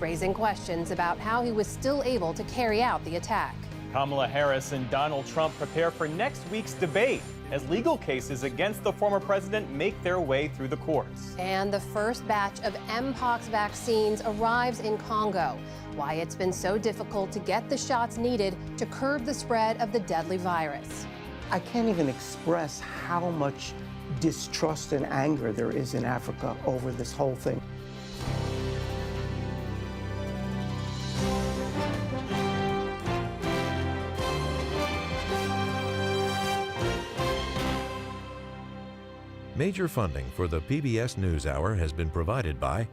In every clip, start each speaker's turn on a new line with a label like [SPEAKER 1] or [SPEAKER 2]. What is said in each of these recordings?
[SPEAKER 1] raising questions about how he was still able to carry out the attack.
[SPEAKER 2] Kamala Harris and Donald Trump prepare for next week's debate as legal cases against the former president make their way through the courts.
[SPEAKER 1] And the first batch of Mpox vaccines arrives in Congo. Why it's been so difficult to get the shots needed to curb the spread of the deadly virus.
[SPEAKER 3] I can't even express how much distrust and anger there is in Africa over this whole thing.
[SPEAKER 4] Major funding for the PBS NewsHour has been provided by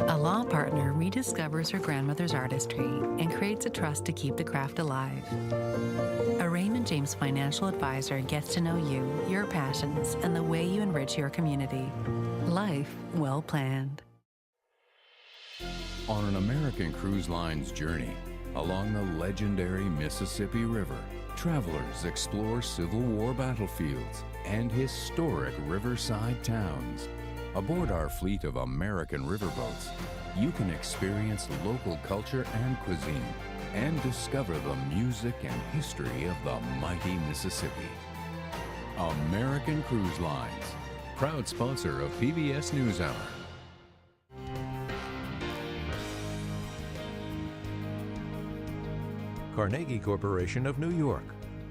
[SPEAKER 5] a law partner rediscovers her grandmother's artistry and creates a trust to keep the craft alive. A Raymond James financial advisor gets to know you, your passions, and the way you enrich your community. Life well planned.
[SPEAKER 6] On an American Cruise Line's journey along the legendary Mississippi River, travelers explore Civil War battlefields and historic riverside towns. Aboard our fleet of American riverboats, you can experience local culture and cuisine and discover the music and history of the mighty Mississippi. American Cruise Lines, proud sponsor of PBS NewsHour.
[SPEAKER 4] Carnegie Corporation of New York,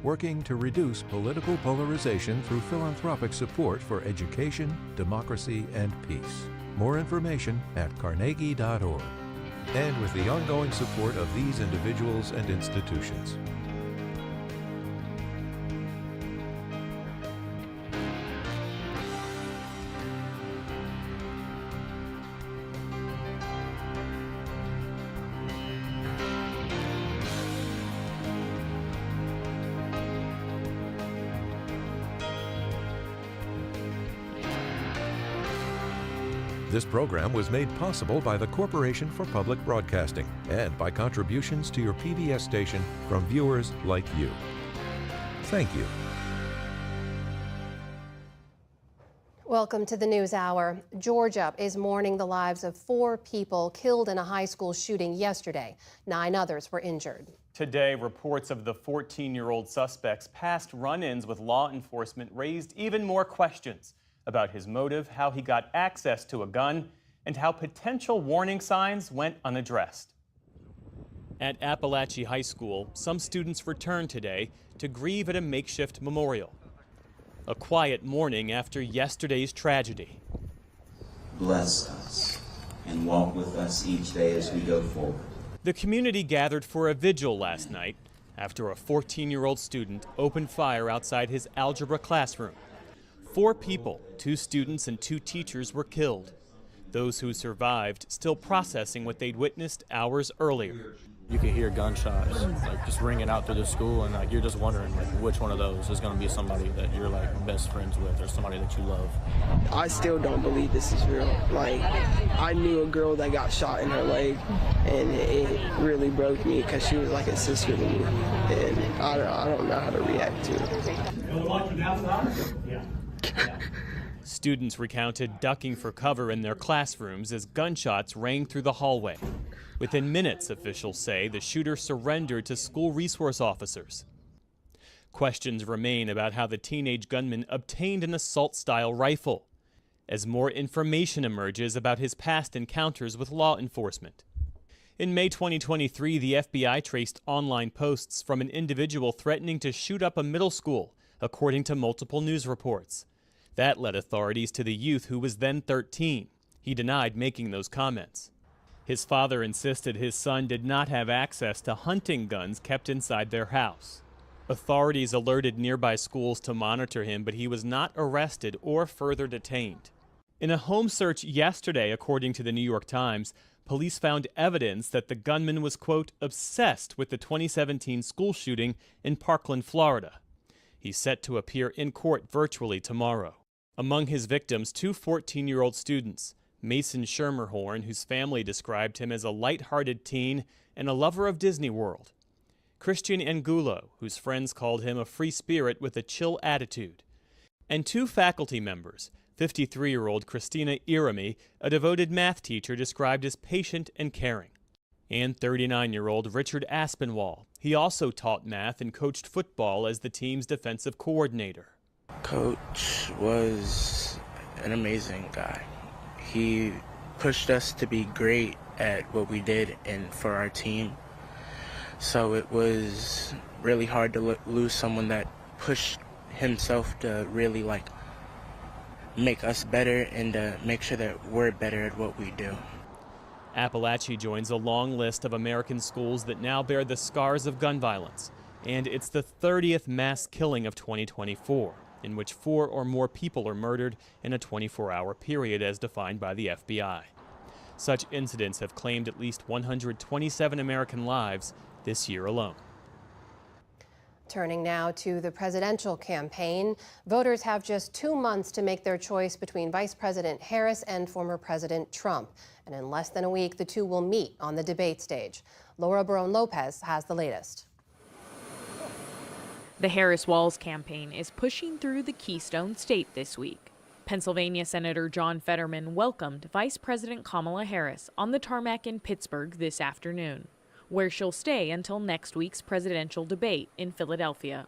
[SPEAKER 4] working to reduce political polarization through philanthropic support for education, democracy, and peace. More information at carnegie.org. And with the ongoing support of these individuals and institutions. This program was made possible by the Corporation for Public Broadcasting and by contributions to your PBS station from viewers like you. Thank you.
[SPEAKER 1] Welcome to the NewsHour. Georgia is mourning the lives of 4 people killed in a high school shooting yesterday. 9 others were injured.
[SPEAKER 2] Today, reports of the 14-year-old suspect's past run-ins with law enforcement raised even more questions about his motive, how he got access to a gun, and how potential warning signs went unaddressed. At Appalachia High School, some students returned today to grieve at a makeshift memorial. A quiet mourning after yesterday's tragedy.
[SPEAKER 7] Bless us and walk with us each day as we go forward.
[SPEAKER 2] The community gathered for a vigil last night after a 14-year-old student opened fire outside his algebra classroom. 4 people, 2 students and 2 teachers, were killed. Those who survived still processing what they'd witnessed hours earlier.
[SPEAKER 8] You could hear gunshots like just ringing out through the school, and like you're just wondering like which one of those is going to be somebody that you're like best friends with or somebody that you love.
[SPEAKER 9] I still don't believe this is real. Like, I knew a girl that got shot in her leg, and it really broke me because she was like a sister to me, and I don't know how to react to it.
[SPEAKER 2] Students recounted ducking for cover in their classrooms as gunshots rang through the hallway. Within minutes, officials say, the shooter surrendered to school resource officers. Questions remain about how the teenage gunman obtained an assault-style rifle, as more information emerges about his past encounters with law enforcement. In May 2023, the FBI traced online posts from an individual threatening to shoot up a middle school, according to multiple news reports. That led authorities to the youth, who was then 13. He denied making those comments. His father insisted his son did not have access to hunting guns kept inside their house. Authorities alerted nearby schools to monitor him, but he was not arrested or further detained. In a home search yesterday, according to the New York Times, police found evidence that the gunman was, quote, obsessed with the 2017 school shooting in Parkland, Florida. He's set to appear in court virtually tomorrow. Among his victims, 2 14-year-old students, Mason Schermerhorn, whose family described him as a light-hearted teen and a lover of Disney World, Christian Angulo, whose friends called him a free spirit with a chill attitude, and 2 faculty members, 53-year-old Christina Irami, a devoted math teacher described as patient and caring. And 39-year-old Richard Aspinwall. He also taught math and coached football as the team's defensive coordinator.
[SPEAKER 10] Coach was an amazing guy. He pushed us to be great at what we did and for our team. So it was really hard to lose someone that pushed himself to really make us better and to make sure that we're better at what we do.
[SPEAKER 2] Appalachia joins a long list of American schools that now bear the scars of gun violence. And it's the 30th mass killing of 2024, in which 4 or more people are murdered in a 24-hour period as defined by the FBI. Such incidents have claimed at least 127 American lives this year alone.
[SPEAKER 1] Turning now to the presidential campaign, voters have just 2 months to make their choice between Vice President Harris and former President Trump. And in less than a week, the two will meet on the debate stage. Laura Barone-Lopez has the latest.
[SPEAKER 11] The Harris-Walz campaign is pushing through the Keystone State this week. Pennsylvania Senator John Fetterman welcomed Vice President Kamala Harris on the tarmac in Pittsburgh this afternoon, where she'll stay until next week's presidential debate in Philadelphia.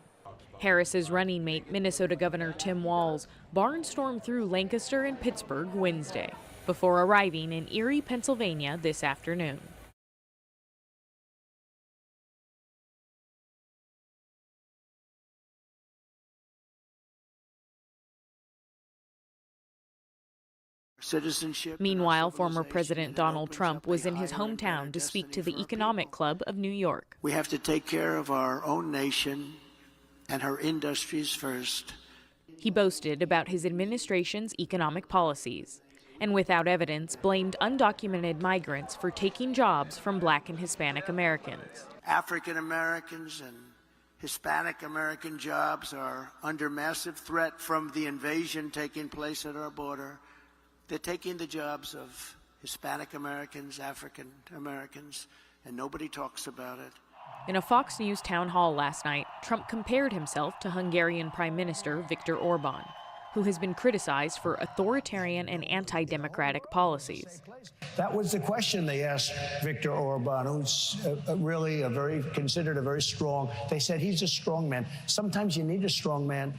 [SPEAKER 11] Harris's running mate, Minnesota Governor Tim Walz, barnstormed through Lancaster and Pittsburgh Wednesday, before arriving in Erie, Pennsylvania this afternoon. Meanwhile, former President Donald Trump was in his hometown to speak to the Economic Club of New York.
[SPEAKER 12] We have to take care of our own nation and her industries first.
[SPEAKER 11] He boasted about his administration's economic policies, and without evidence blamed undocumented migrants for taking jobs from Black and Hispanic Americans.
[SPEAKER 12] African Americans and Hispanic American jobs are under massive threat from the invasion taking place at our border. They're taking the jobs of Hispanic Americans, African Americans, and nobody talks about it.
[SPEAKER 11] In a Fox News town hall last night, Trump compared himself to Hungarian Prime Minister Viktor Orban, who has been criticized for authoritarian and anti-democratic policies.
[SPEAKER 13] That was the question they asked Viktor Orban, who's really considered a very strong. They said he's a strong man. Sometimes you need a strong man.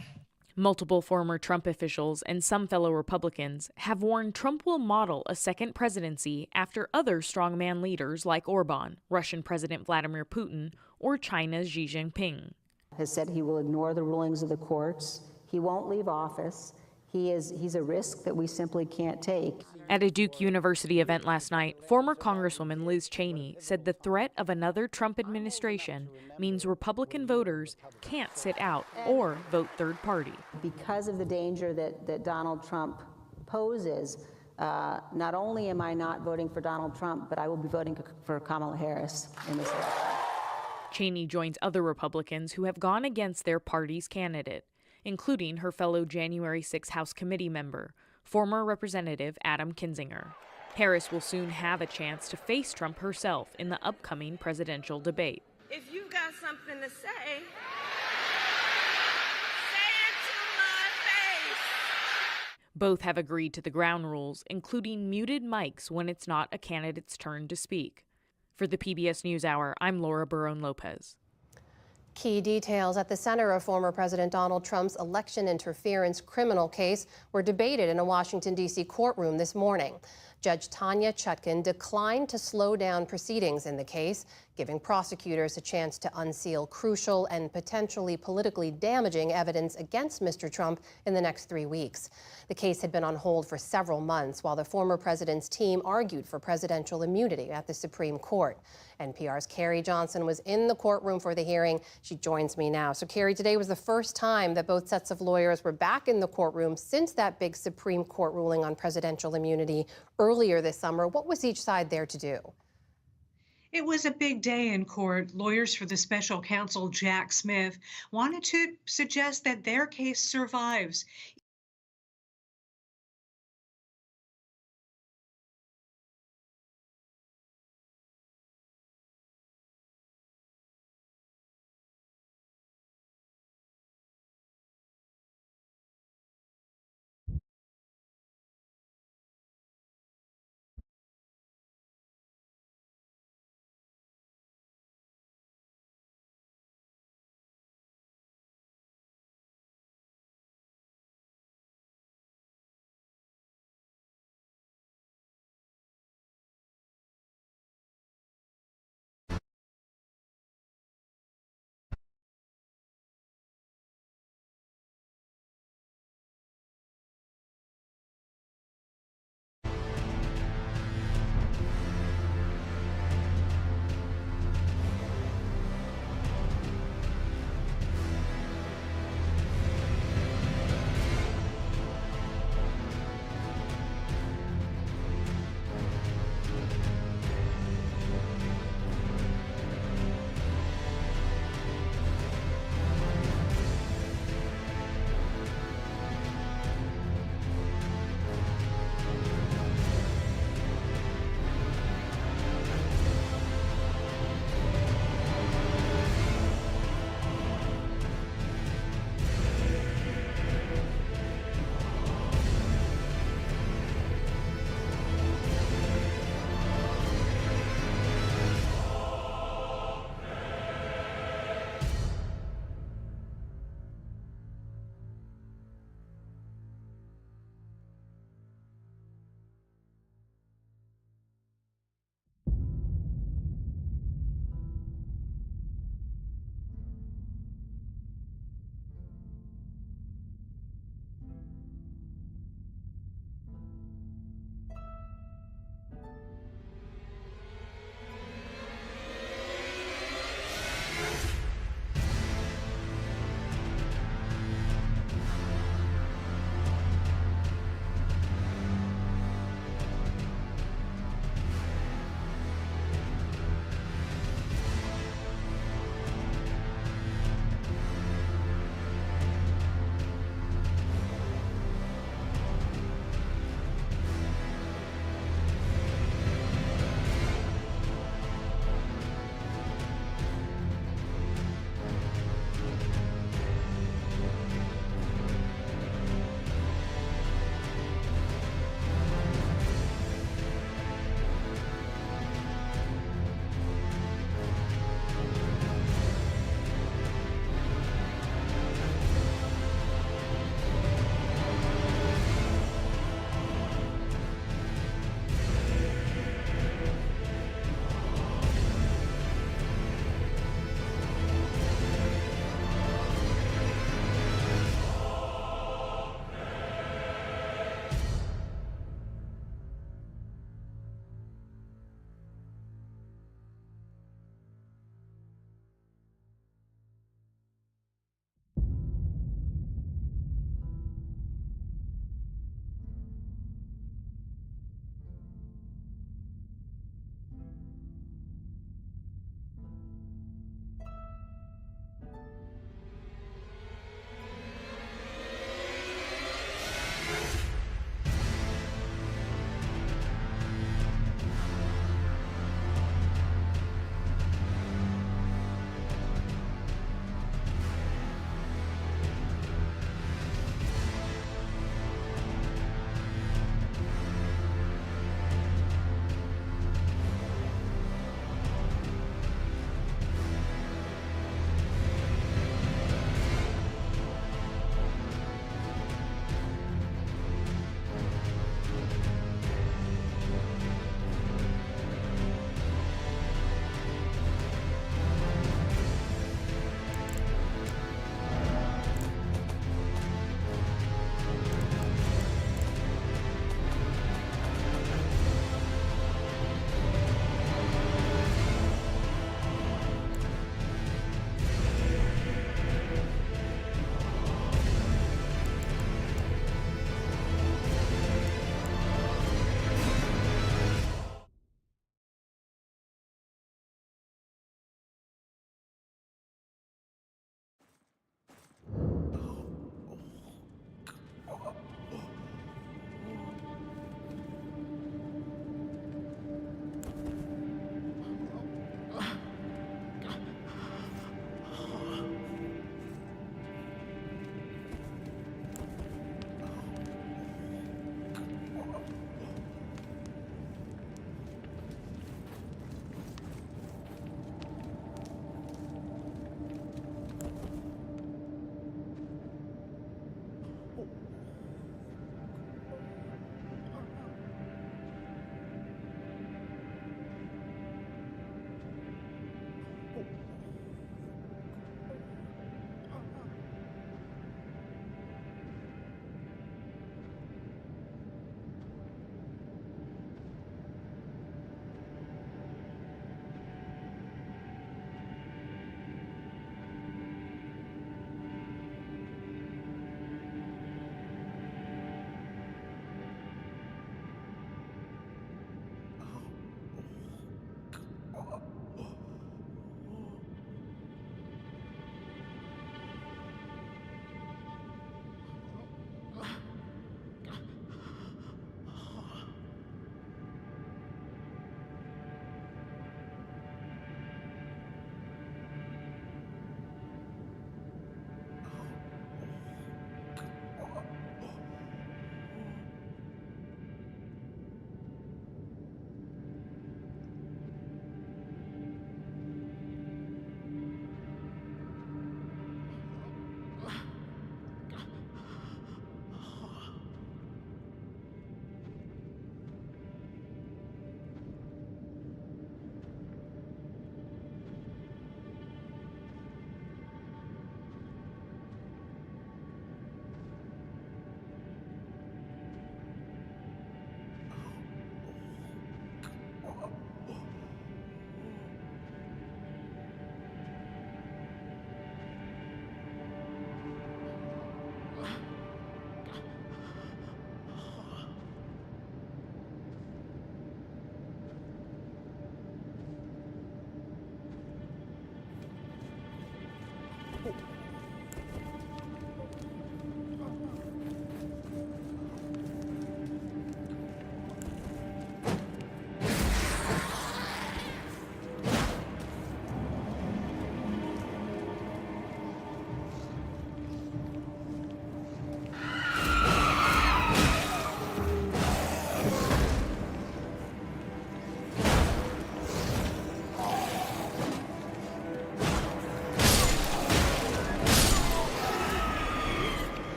[SPEAKER 11] Multiple former Trump officials and some fellow Republicans have warned Trump will model a second presidency after other strongman leaders like Orban, Russian President Vladimir Putin, or China's Xi Jinping.
[SPEAKER 14] Has said he will ignore the rulings of the courts. He won't leave office. He's a risk that we simply can't take.
[SPEAKER 11] At a Duke University event last night, former Congresswoman Liz Cheney said the threat of another Trump administration means Republican voters can't sit out or vote third party.
[SPEAKER 14] Because of the danger that Donald Trump poses, not only am I not voting for Donald Trump, but I will be voting for Kamala Harris in this election.
[SPEAKER 11] Cheney joins other Republicans who have gone against their party's candidate, including her fellow January 6 House Committee member, former Representative Adam Kinzinger. Harris will soon have a chance to face Trump herself in the upcoming presidential debate.
[SPEAKER 15] If you've got something to say it to my face.
[SPEAKER 11] Both have agreed to the ground rules, including muted mics when it's not a candidate's turn to speak. For the PBS NewsHour, I'm Laura Barone-Lopez.
[SPEAKER 1] Key details at the center of former President Donald Trump's election interference criminal case were debated in a Washington, D.C. courtroom this morning. Judge Tanya Chutkan declined to slow down proceedings in the case, giving prosecutors a chance to unseal crucial and potentially politically damaging evidence against Mr. Trump in the next 3 weeks. The case had been on hold for several months while the former president's team argued for presidential immunity at the Supreme Court. NPR's Carrie Johnson was in the courtroom for the hearing. She joins me now. So, Carrie, today was the first time that both sets of lawyers were back in the courtroom since that big Supreme Court ruling on presidential immunity earlier this summer. What was each side there to do?
[SPEAKER 16] It was a big day in court. Lawyers for the special counsel, Jack Smith, wanted to suggest that their case survives.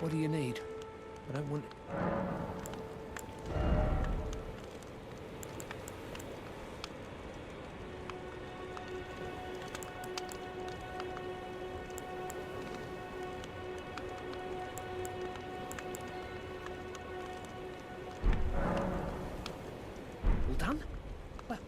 [SPEAKER 17] What do you need? I don't want... All done? Well...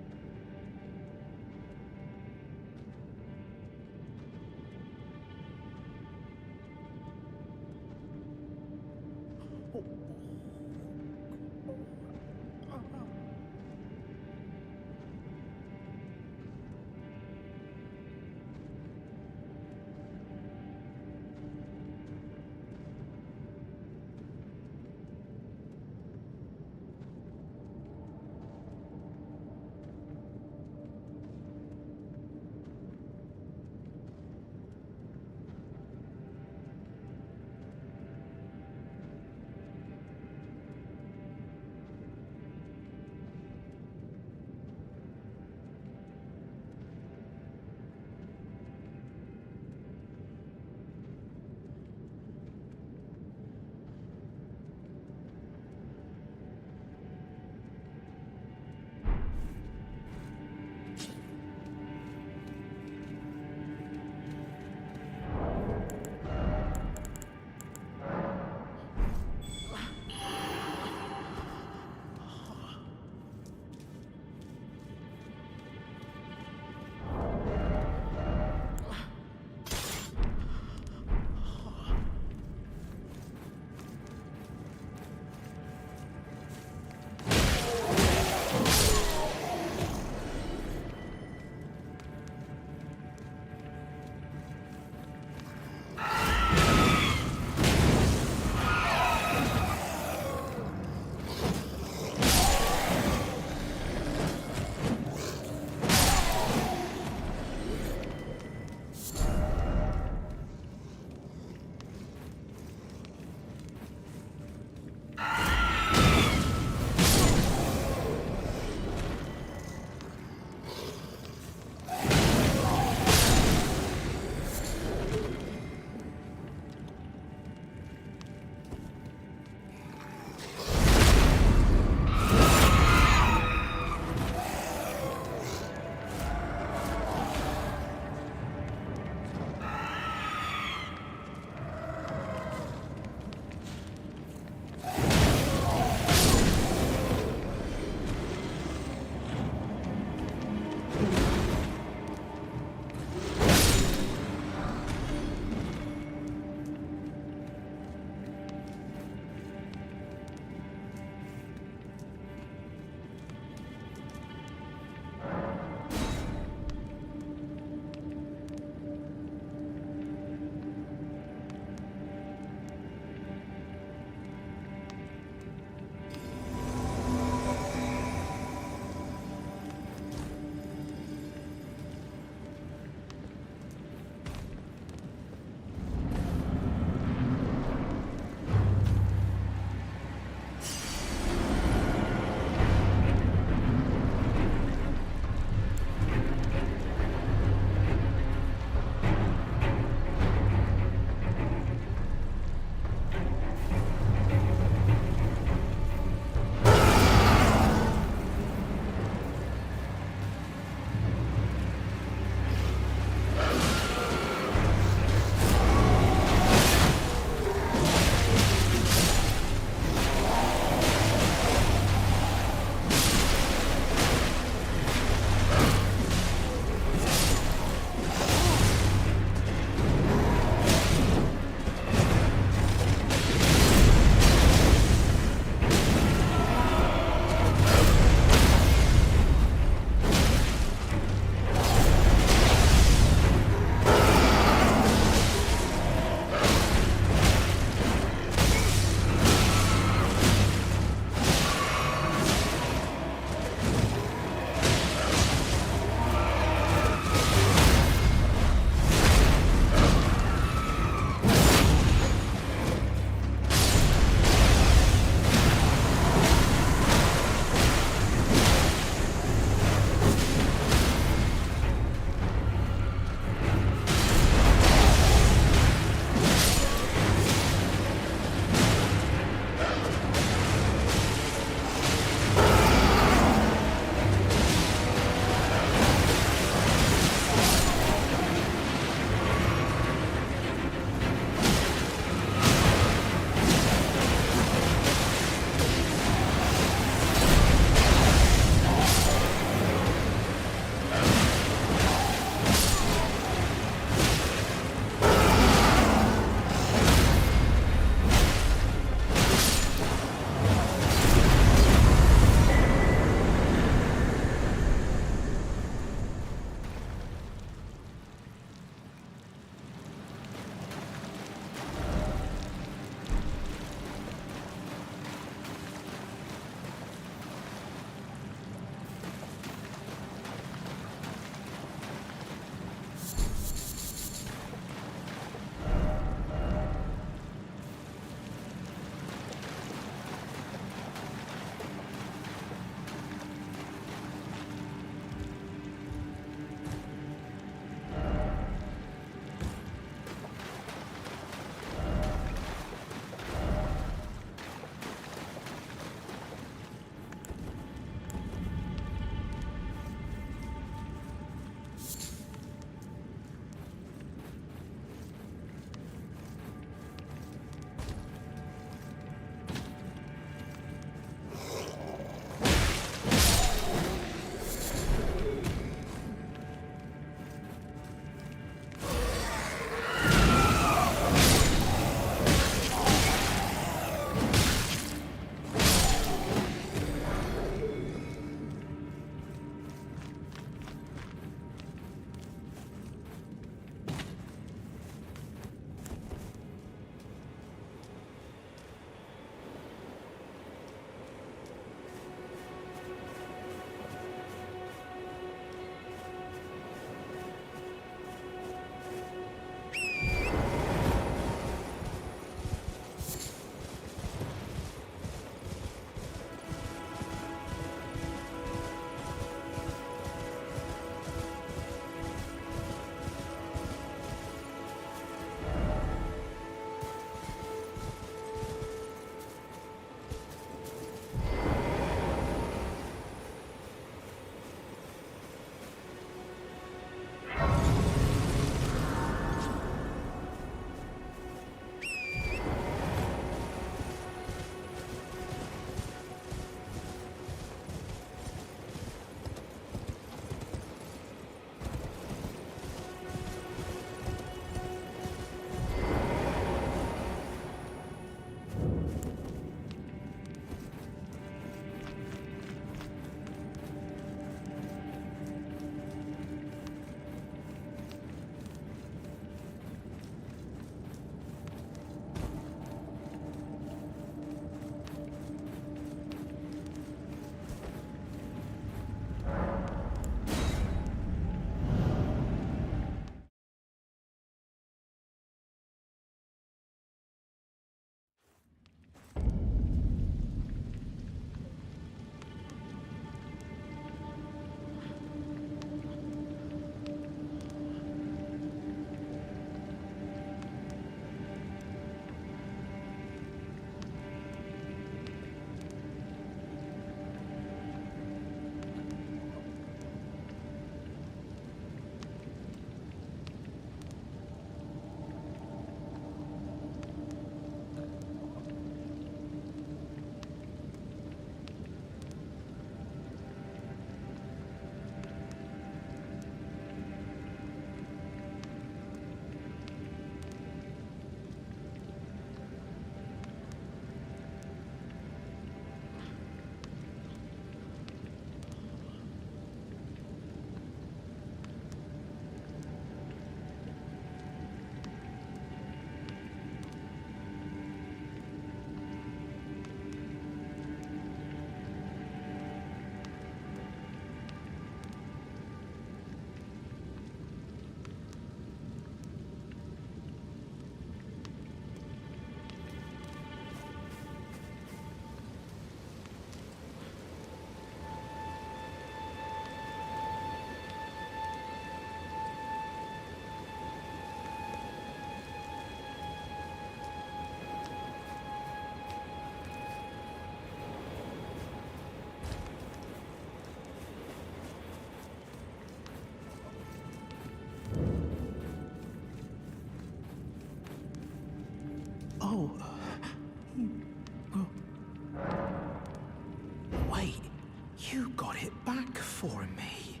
[SPEAKER 18] You got it back for me.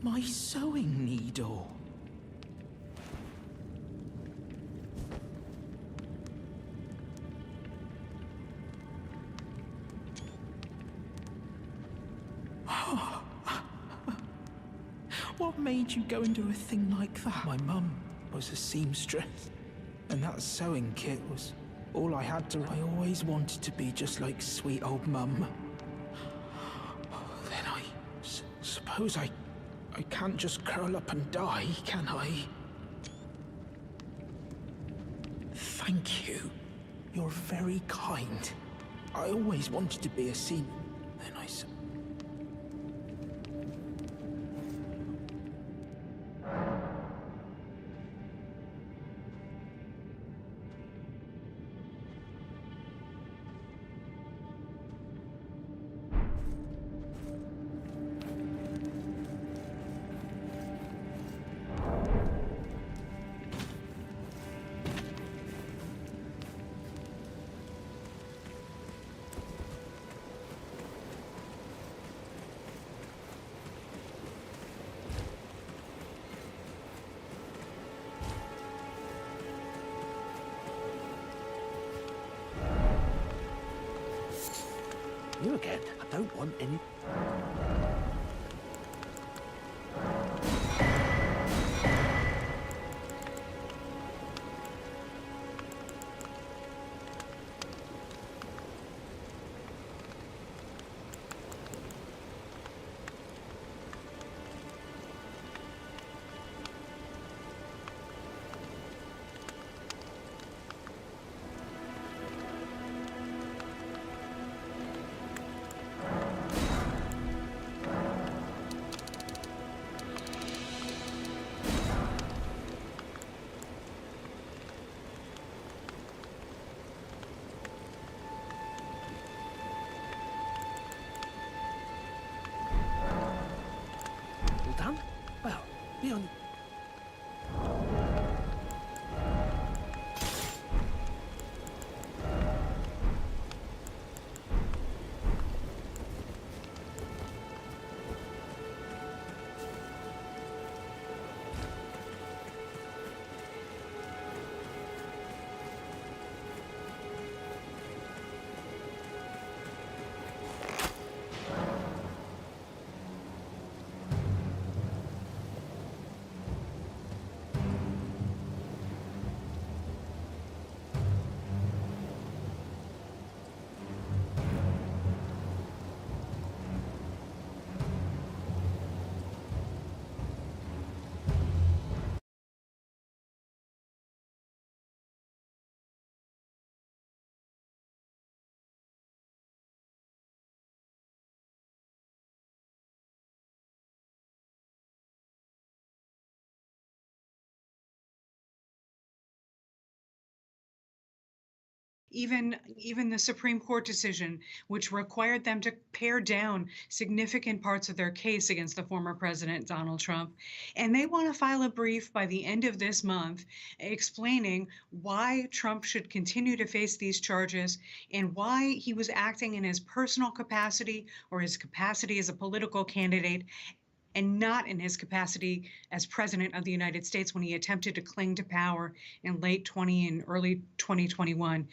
[SPEAKER 18] My sewing needle. What made you go and do a thing like that? My mum was a seamstress, and that sewing kit was all I had to. I always wanted to be just like sweet old mum. Then I suppose I can't just curl up and die, can I? Thank you. You're very kind. I always wanted to be a seaman. Then I
[SPEAKER 17] You again. I don't want any... Done? Well, be on...
[SPEAKER 16] Even the Supreme Court decision, which required them to pare down significant parts of their case against the former president, Donald Trump. And they want to file a brief by the end of this month explaining why Trump should continue to face these charges and why he was acting in his personal capacity or his capacity as a political candidate, and not in his capacity as president of the United States when he attempted to cling to power in late 20 and early 2021,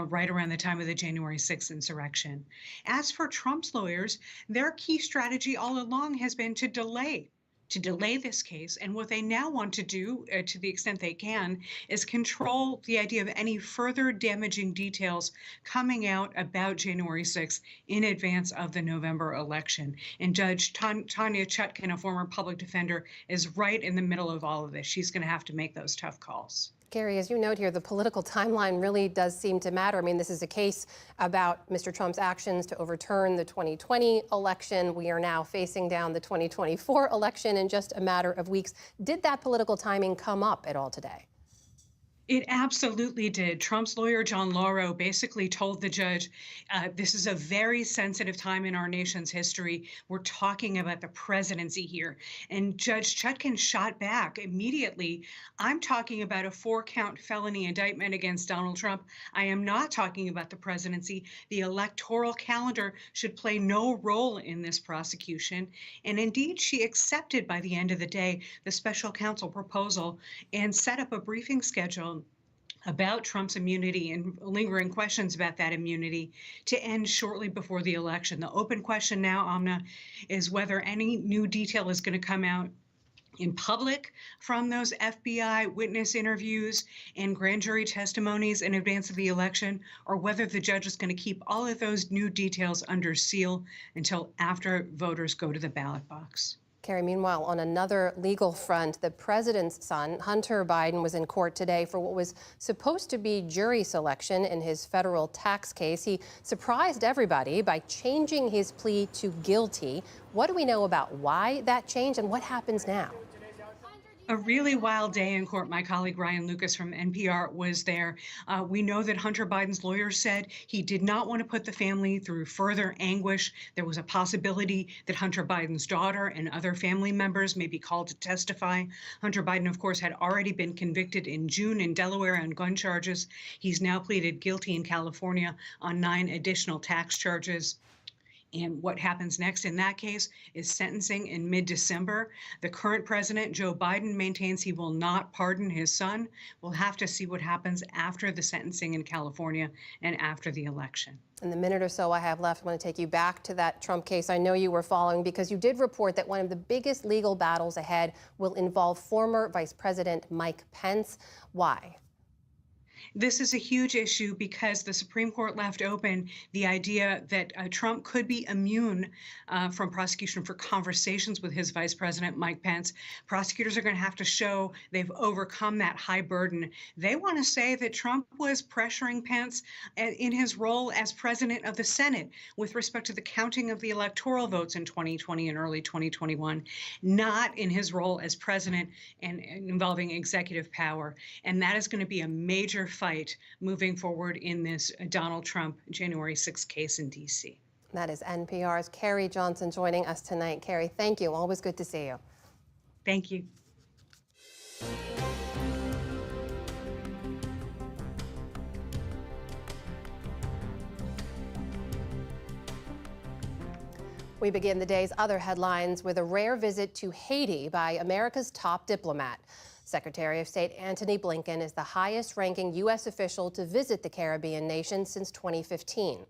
[SPEAKER 16] right around the time of the January 6th insurrection. As for Trump's lawyers, their key strategy all along has been to delay this case. And what they now want to do, to the extent they can, is control the idea of any further damaging details coming out about January 6th in advance of the November election. And Judge Tanya Chutkan, a former public defender, is right in the middle of all of this. She's going to have to make those tough calls.
[SPEAKER 1] Gary, as you note here, the political timeline really does seem to matter. I mean, this is a case about Mr. Trump's actions to overturn the 2020 election. We are now facing down the 2024 election in just a matter of weeks. Did that political timing come up at all today?
[SPEAKER 16] It absolutely did. Trump's lawyer, John Lauro, basically told the judge, this is a very sensitive time in our nation's history. We're talking about the presidency here. And Judge Chutkan shot back immediately. I'm talking about a 4-count felony indictment against Donald Trump. I am not talking about the presidency. The electoral calendar should play no role in this prosecution. And indeed, she accepted by the end of the day the special counsel proposal and set up a briefing schedule about Trump's immunity and lingering questions about that immunity to end shortly before the election. The open question now, Amna, is whether any new detail is going to come out in public from those FBI witness interviews and grand jury testimonies in advance of the election, or whether the judge is going to keep all of those new details under seal until after voters go to the ballot box.
[SPEAKER 1] Carrie, meanwhile, on another legal front, the president's son, Hunter Biden, was in court today for what was supposed to be jury selection in his federal tax case. He surprised everybody by changing his plea to guilty. What do we know about why that changed and what happens now?
[SPEAKER 16] A really wild day in court. My colleague Ryan Lucas from NPR was there. We know that Hunter Biden's lawyer said he did not want to put the family through further anguish. There was a possibility that Hunter Biden's daughter and other family members may be called to testify. Hunter Biden, of course, had already been convicted in June in Delaware on gun charges. He's now pleaded guilty in California on 9 additional tax charges. And what happens next in that case is sentencing in mid-December. The current president, Joe Biden, maintains he will not pardon his son. We'll have to see what happens after the sentencing in California and after the election.
[SPEAKER 1] In the minute or so I have left, I want to take you back to that Trump case I know you were following, because you did report that one of the biggest legal battles ahead will involve former Vice President Mike Pence. Why?
[SPEAKER 16] This is a huge issue because the Supreme Court left open the idea that Trump could be immune from prosecution for conversations with his vice president, Mike Pence. Prosecutors are going to have to show they've overcome that high burden. They want to say that Trump was pressuring Pence in his role as president of the Senate with respect to the counting of the electoral votes in 2020 and early 2021, not in his role as president and involving executive power. And that is going to be a major fight moving forward in this Donald Trump January 6th case in D.C.
[SPEAKER 1] That is NPR's Carrie Johnson joining us tonight. Carrie, thank you. Always good to see you.
[SPEAKER 16] Thank you.
[SPEAKER 1] We begin the day's other headlines with a rare visit to Haiti by America's top diplomat. Secretary of State Antony Blinken is the highest-ranking U.S. official to visit the Caribbean nation since 2015.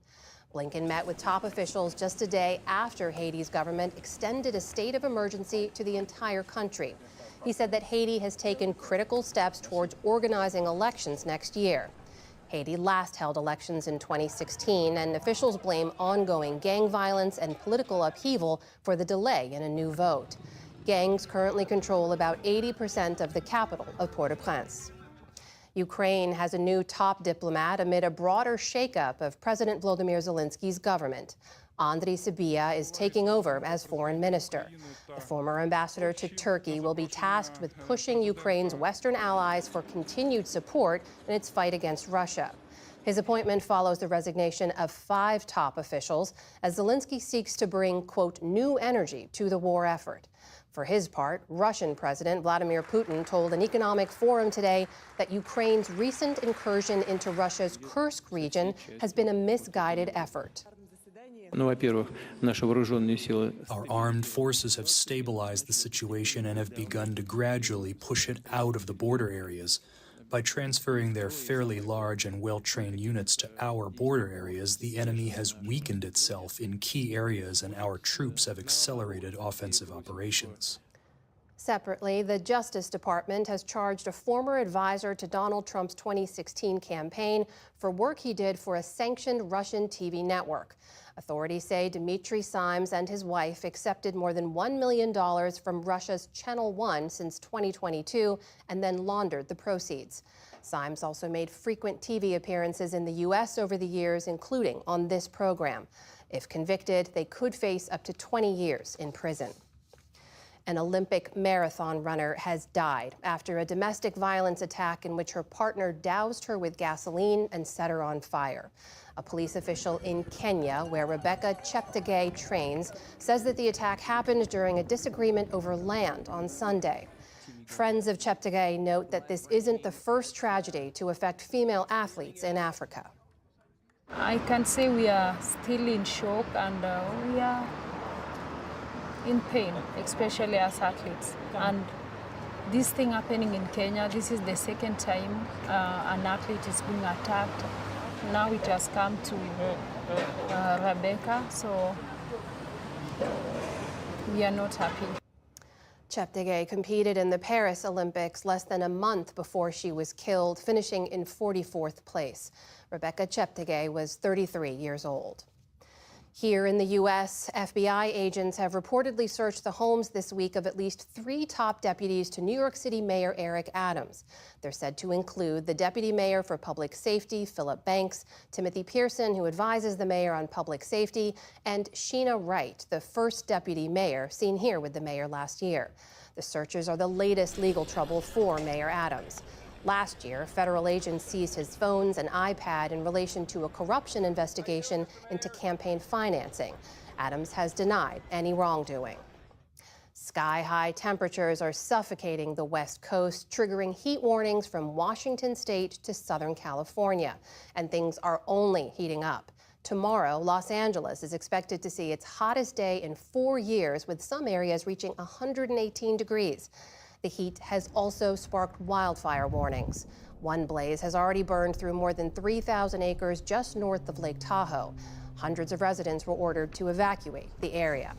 [SPEAKER 1] Blinken met with top officials just a day after Haiti's government extended a state of emergency to the entire country. He said that Haiti has taken critical steps towards organizing elections next year. Haiti last held elections in 2016, and officials blame ongoing gang violence and political upheaval for the delay in a new vote. Gangs currently control about 80% of the capital of Port-au-Prince. Ukraine has a new top diplomat amid a broader shakeup of President Volodymyr Zelensky's government. Andriy Sybiha is taking over as foreign minister. The former ambassador to Turkey will be tasked with pushing Ukraine's Western allies for continued support in its fight against Russia. His appointment follows the resignation of 5 top officials as Zelensky seeks to bring, quote, new energy to the war effort. For his part, Russian President Vladimir Putin told an economic forum today that Ukraine's recent incursion into Russia's Kursk region has been a misguided effort.
[SPEAKER 19] Our armed forces have stabilized the situation and have begun to gradually push it out of the border areas. By transferring their fairly large and well-trained units to our border areas, the enemy has weakened itself in key areas, and our troops have accelerated offensive operations.
[SPEAKER 1] Separately, the Justice Department has charged a former advisor to Donald Trump's 2016 campaign for work he did for a sanctioned Russian TV network. Authorities say Dmitry Simes and his wife accepted more than $1 million from Russia's Channel One since 2022 and then laundered the proceeds. Simes also made frequent TV appearances in the U.S. over the years, including on this program. If convicted, they could face up to 20 years in prison. An Olympic marathon runner has died after a domestic violence attack in which her partner doused her with gasoline and set her on fire. A police official in Kenya, where Rebecca Cheptegei trains, says that the attack happened during a disagreement over land on Sunday. Friends of Cheptegei note that this isn't the first tragedy to affect female athletes in Africa.
[SPEAKER 20] I can say we are still in shock and we are in pain, especially as athletes. And this thing happening in Kenya, this is the second time an athlete is being attacked. Now it has come to Rebecca, so we are not happy.
[SPEAKER 1] Cheptegei competed in the Paris Olympics less than a month before she was killed, finishing in 44th place. Rebecca Cheptegei was 33 years old. Here in the U.S., FBI agents have reportedly searched the homes this week of at least 3 top deputies to New York City Mayor Eric Adams. They're said to include the Deputy Mayor for Public Safety, Philip Banks, Timothy Pearson, who advises the mayor on public safety, and Sheena Wright, the first deputy mayor seen here with the mayor last year. The searches are the latest legal trouble for Mayor Adams. Last year, federal agents seized his phones and iPad in relation to a corruption investigation into campaign financing. Adams has denied any wrongdoing. Sky-high temperatures are suffocating the West Coast, triggering heat warnings from Washington state to Southern California. And things are only heating up. Tomorrow, Los Angeles is expected to see its hottest day in 4 years, with some areas reaching 118 degrees. The heat has also sparked wildfire warnings. One blaze has already burned through more than 3,000 acres just north of Lake Tahoe. Hundreds of residents were ordered to evacuate the area.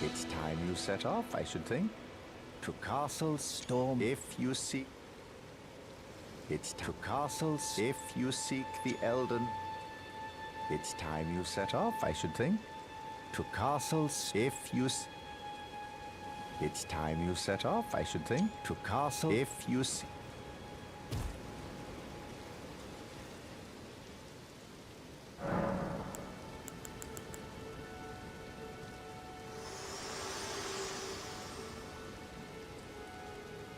[SPEAKER 21] It's time you set off, I should think. To Castle Storm if you seek. It's to castles if you seek the Elden. It's time you set off, I should think. To castles if you. It's time you set off, I should think. To castle if you.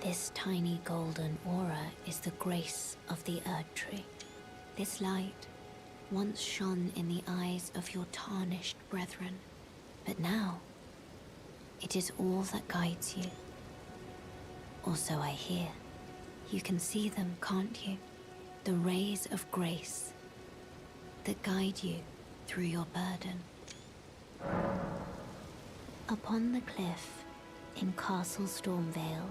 [SPEAKER 22] This tiny golden aura is the grace of the Erd Tree. This light once shone in the eyes of your tarnished brethren, but now it is all that guides you. Or so I hear. You can see them, can't you? The rays of grace that guide you through your burden. Upon the cliff in Castle Stormvale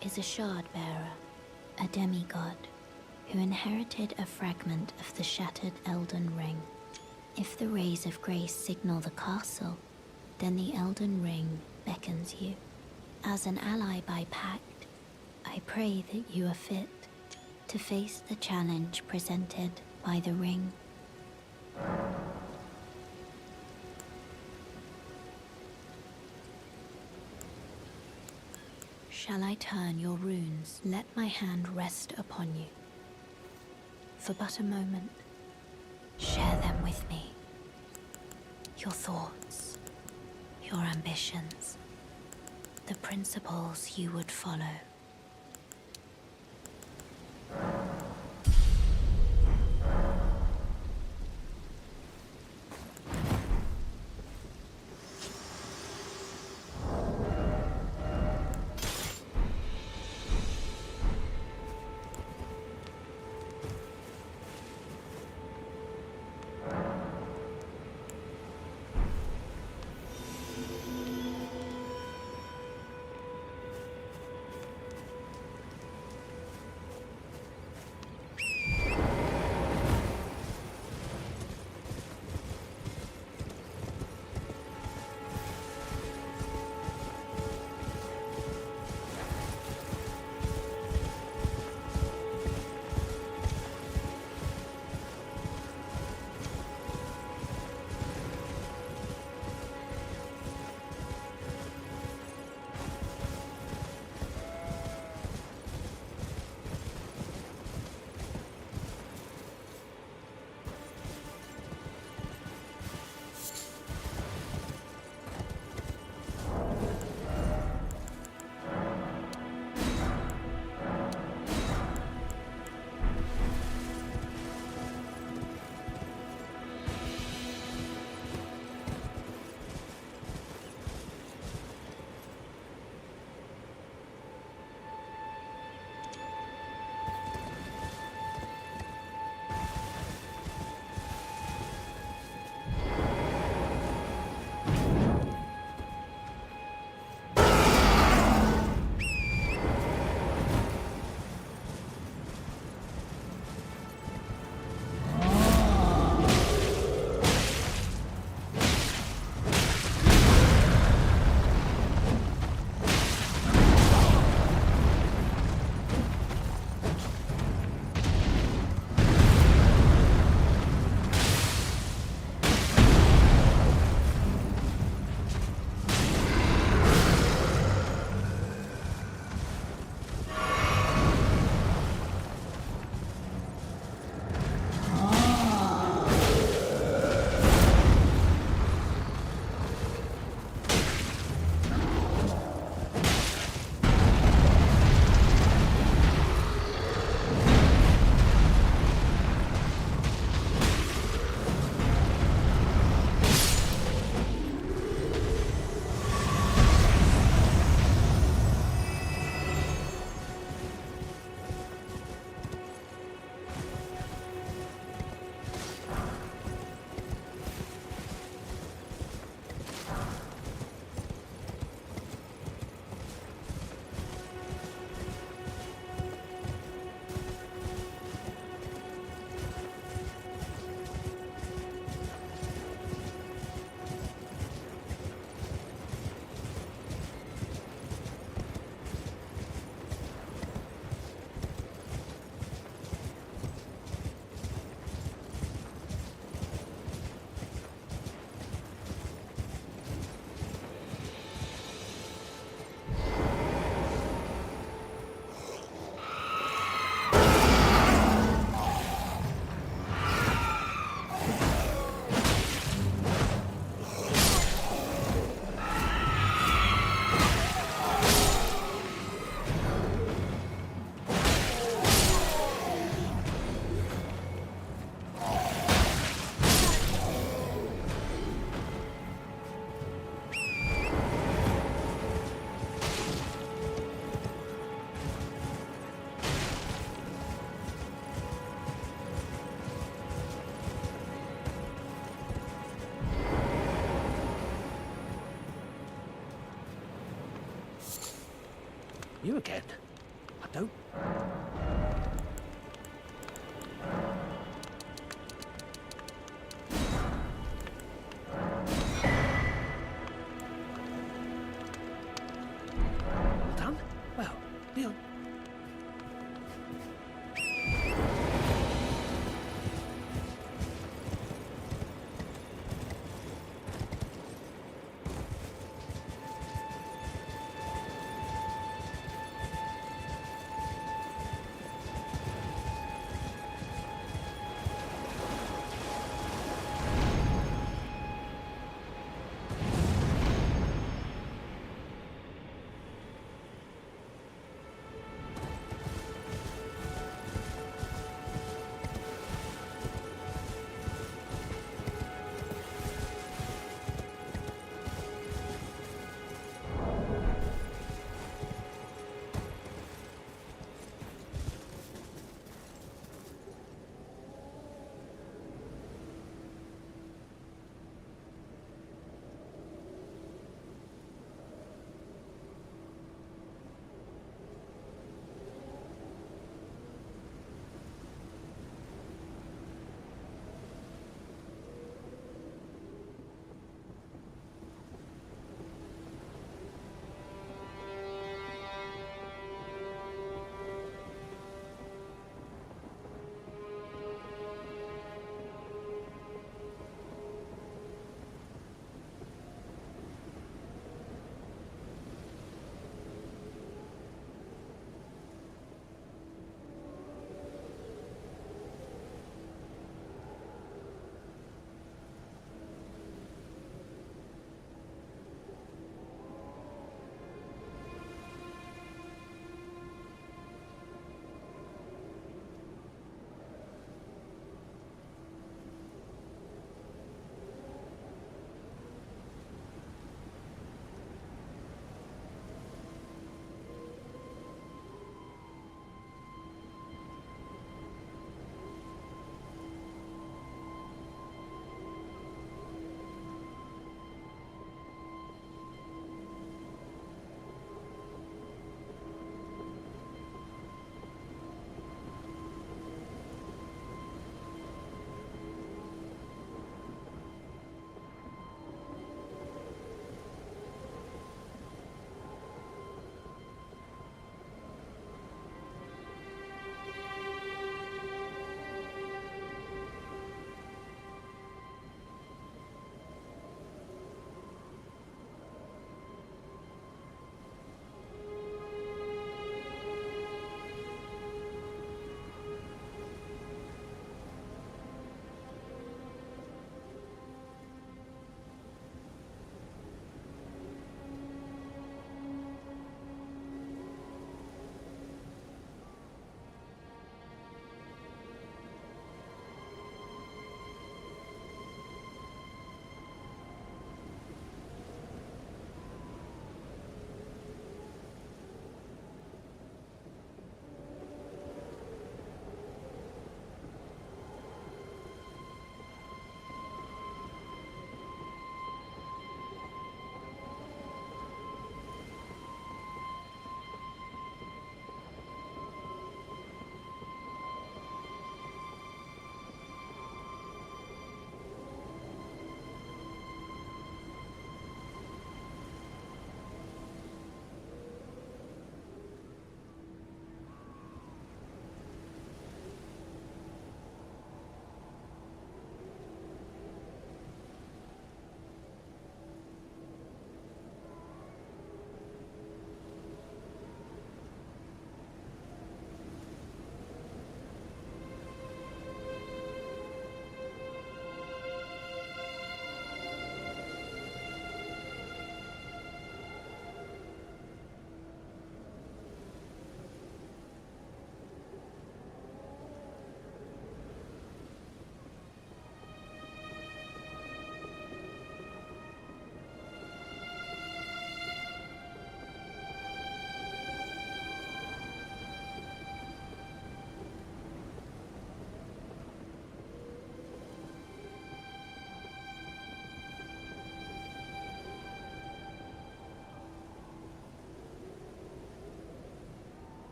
[SPEAKER 22] is a shard-bearer, a demigod, who inherited a fragment of the shattered Elden Ring. If the rays of grace signal the castle, then the Elden Ring beckons you. As an ally by pact, I pray that you are fit to face the challenge presented by the ring. Shall I turn your runes? Let my hand rest upon you. For but a moment, share them with me. Your thoughts, your ambitions, the principles you would follow.
[SPEAKER 17] You again? I don't... All done? Well, Neil...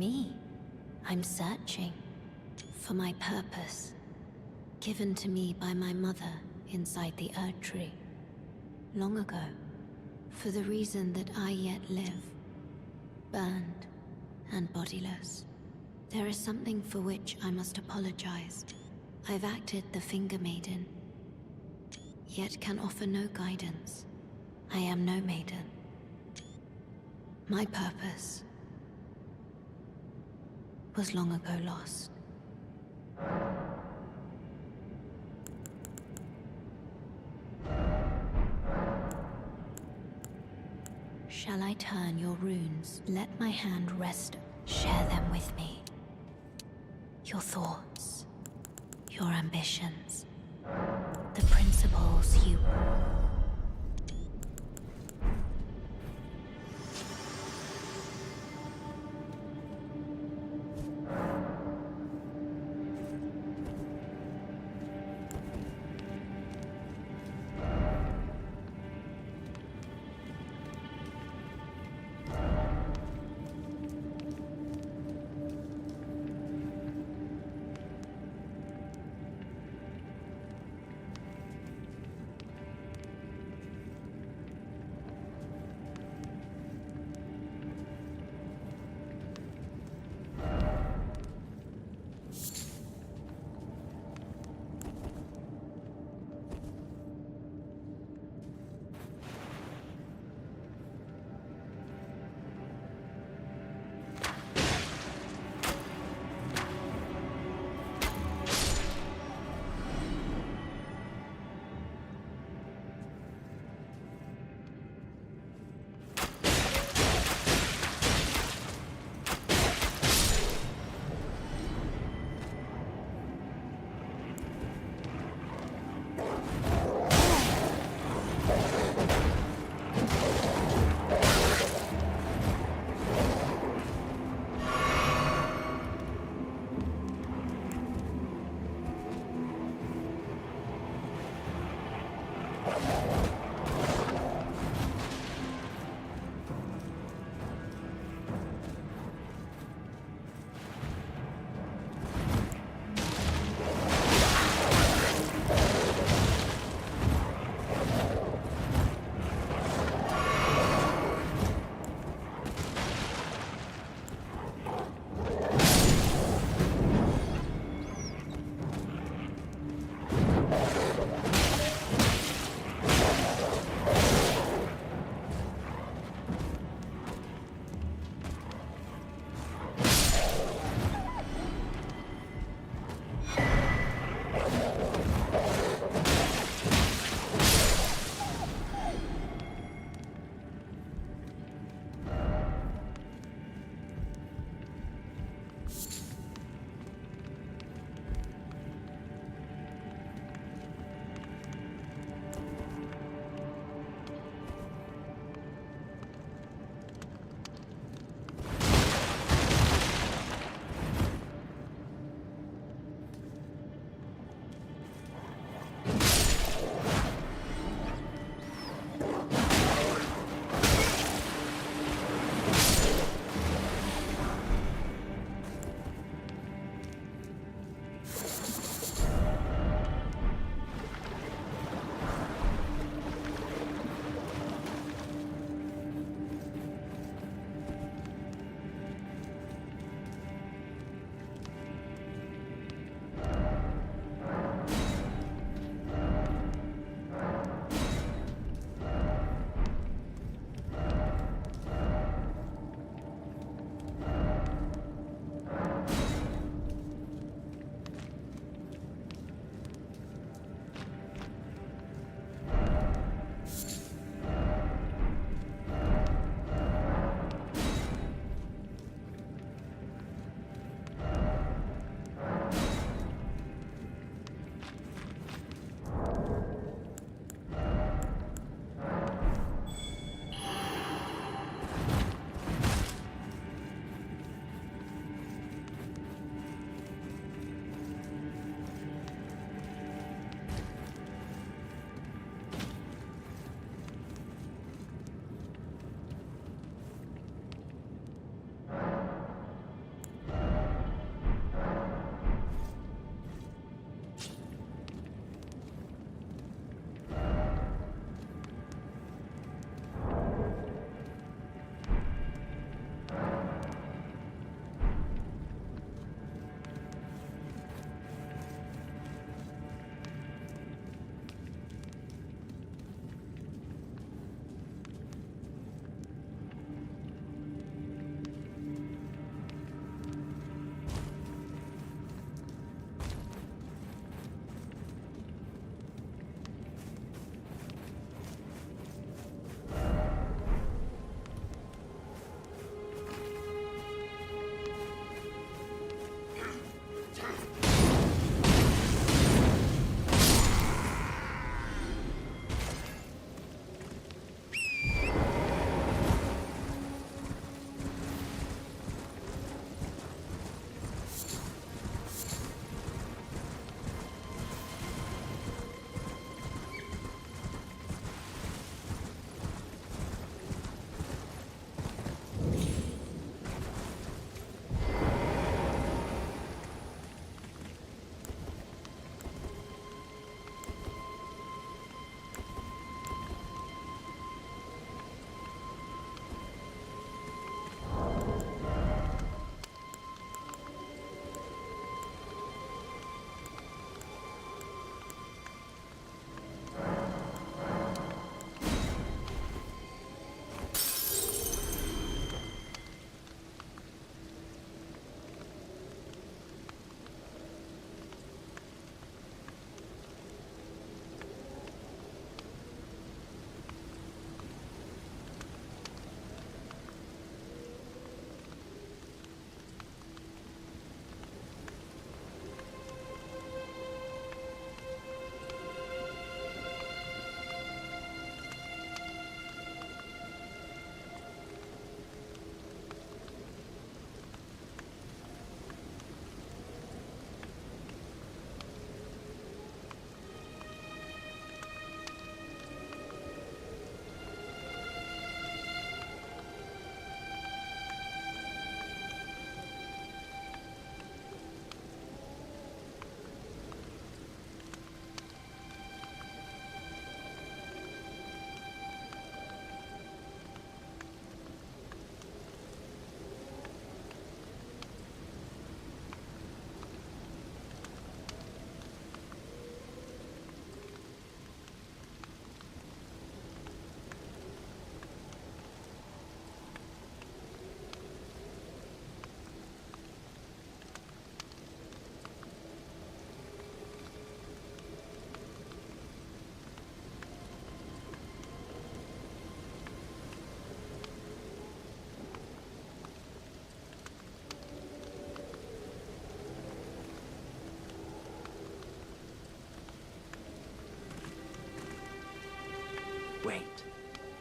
[SPEAKER 22] me. I'm searching for my purpose, given to me by my mother inside the Erd Tree, long ago, for the reason that I yet live, burned and bodiless. There is something for which I must apologize. I've acted the Finger Maiden, yet can offer no guidance. I am no maiden. My purpose was long ago lost. Shall I turn your runes? Let my hand rest. Share them with me. Your thoughts, your ambitions, the principles you...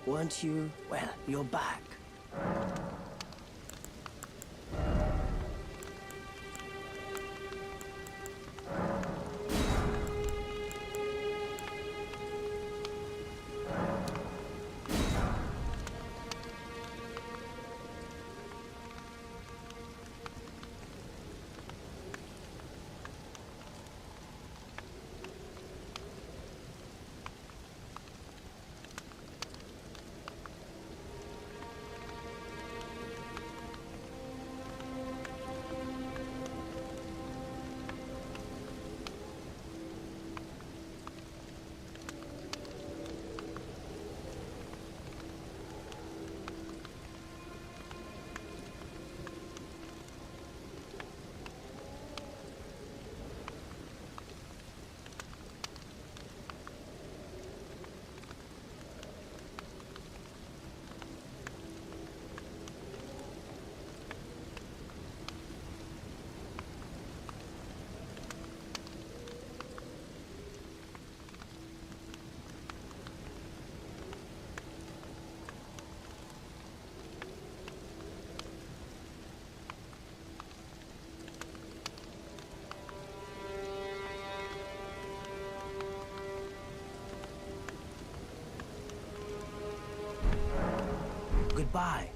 [SPEAKER 17] Once you're back. Goodbye.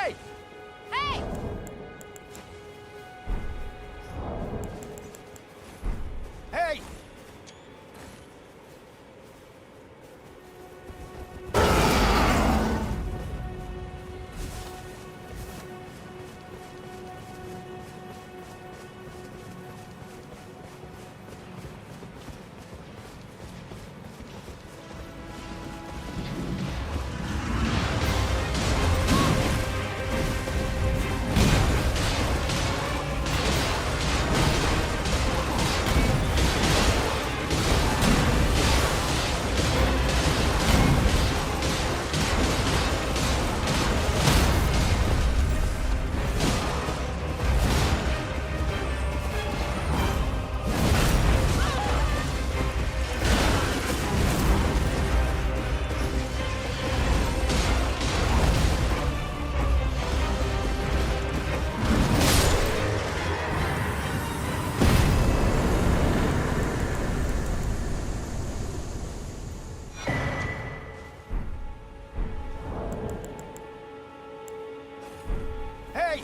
[SPEAKER 17] Hey!
[SPEAKER 15] Hey!
[SPEAKER 17] Hey! Hey!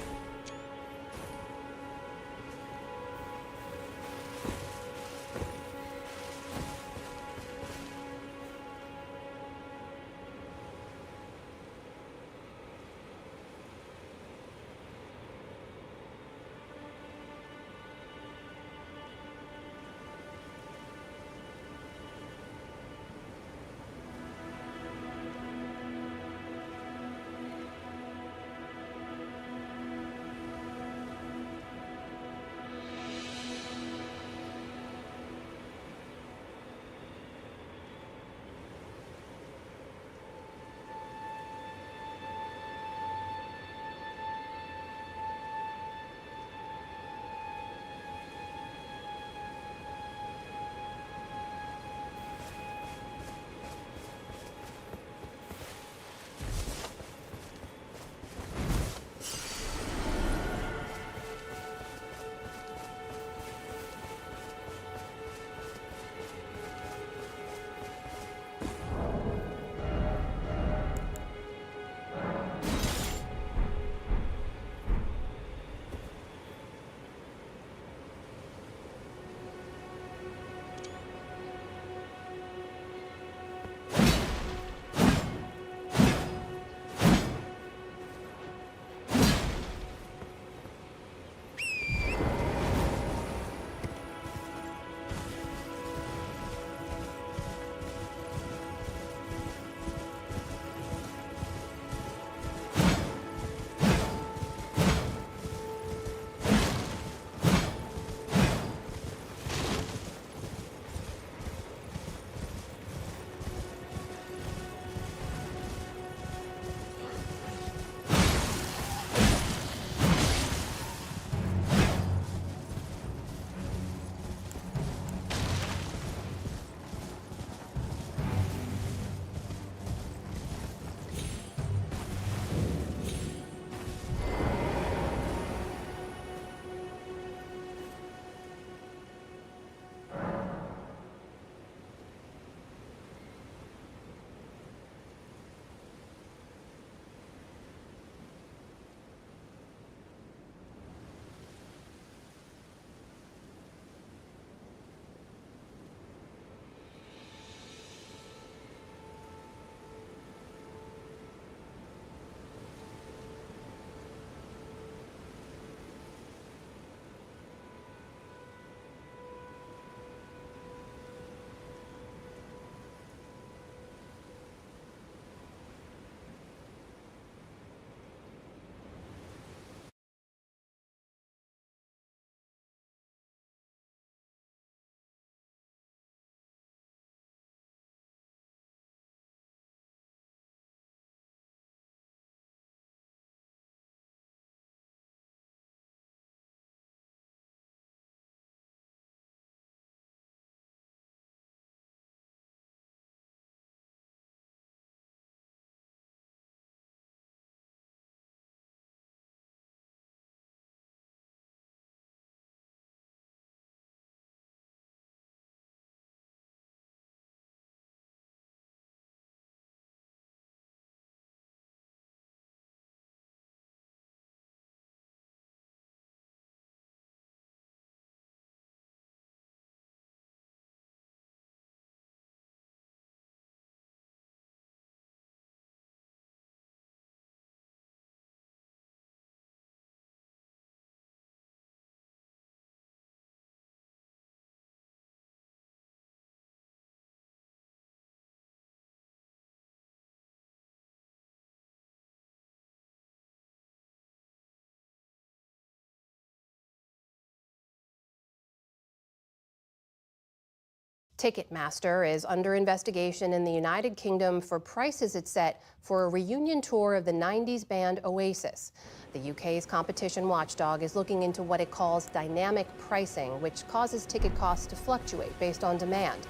[SPEAKER 1] Ticketmaster is under investigation in the United Kingdom for prices it set for a reunion tour of the 90s band Oasis. The UK's competition watchdog is looking into what it calls dynamic pricing, which causes ticket costs to fluctuate based on demand.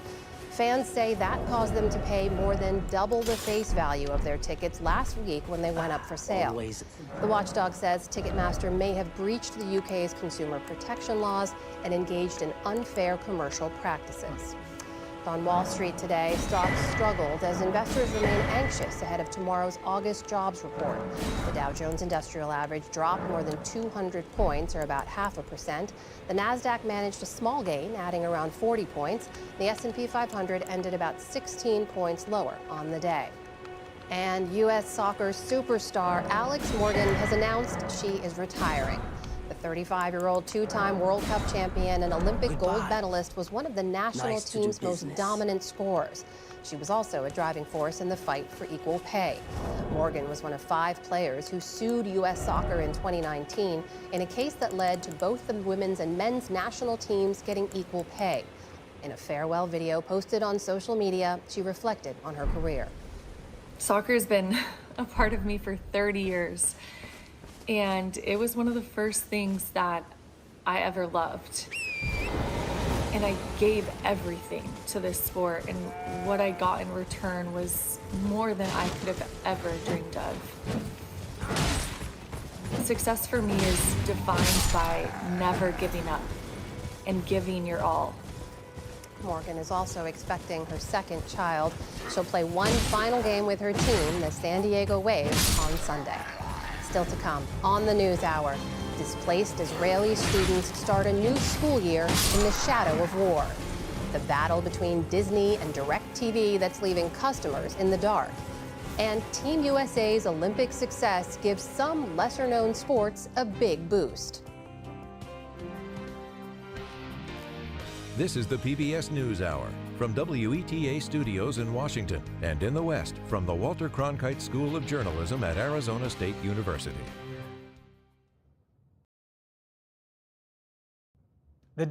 [SPEAKER 1] Fans say that caused them to pay more than double the face value of their tickets last week when they went up for sale. The watchdog says Ticketmaster may have breached the UK's consumer protection laws and engaged in unfair commercial practices. On Wall Street today, stocks struggled as investors remain anxious ahead of tomorrow's August jobs report. The Dow Jones Industrial Average dropped more than 200 points, or about 0.5%. The Nasdaq managed a small gain, adding around 40 points. The S&P 500 ended about 16 points lower on the day. And U.S. soccer superstar Alex Morgan has announced she is retiring. The 35-year-old two-time World Cup champion and Olympic gold medalist was one of the national team's most dominant scorers. She was also a driving force in the fight for equal pay. Morgan was one of 5 players who sued U.S. Soccer in 2019 in a case that led to both the women's and men's national teams getting equal pay. In a farewell video posted on social media, she reflected on her career.
[SPEAKER 3] Soccer has been a part of me for 30 years. And it was one of the first things that I ever loved. And I gave everything to this sport, and what I got in return was more than I could have ever dreamed of. Success for me is defined by never giving up and giving your all.
[SPEAKER 1] Morgan is also expecting her second child. She'll play one final game with her team, the San Diego Waves, on Sunday. Still to come on the News Hour, displaced Israeli students start a new school year in the shadow of war. The battle between Disney and DirecTV that's leaving customers in the dark. And Team USA's Olympic success gives some lesser-known sports a big boost.
[SPEAKER 4] This is the PBS NewsHour from WETA Studios in Washington and in the West from the Walter Cronkite School of Journalism at Arizona State University.
[SPEAKER 2] The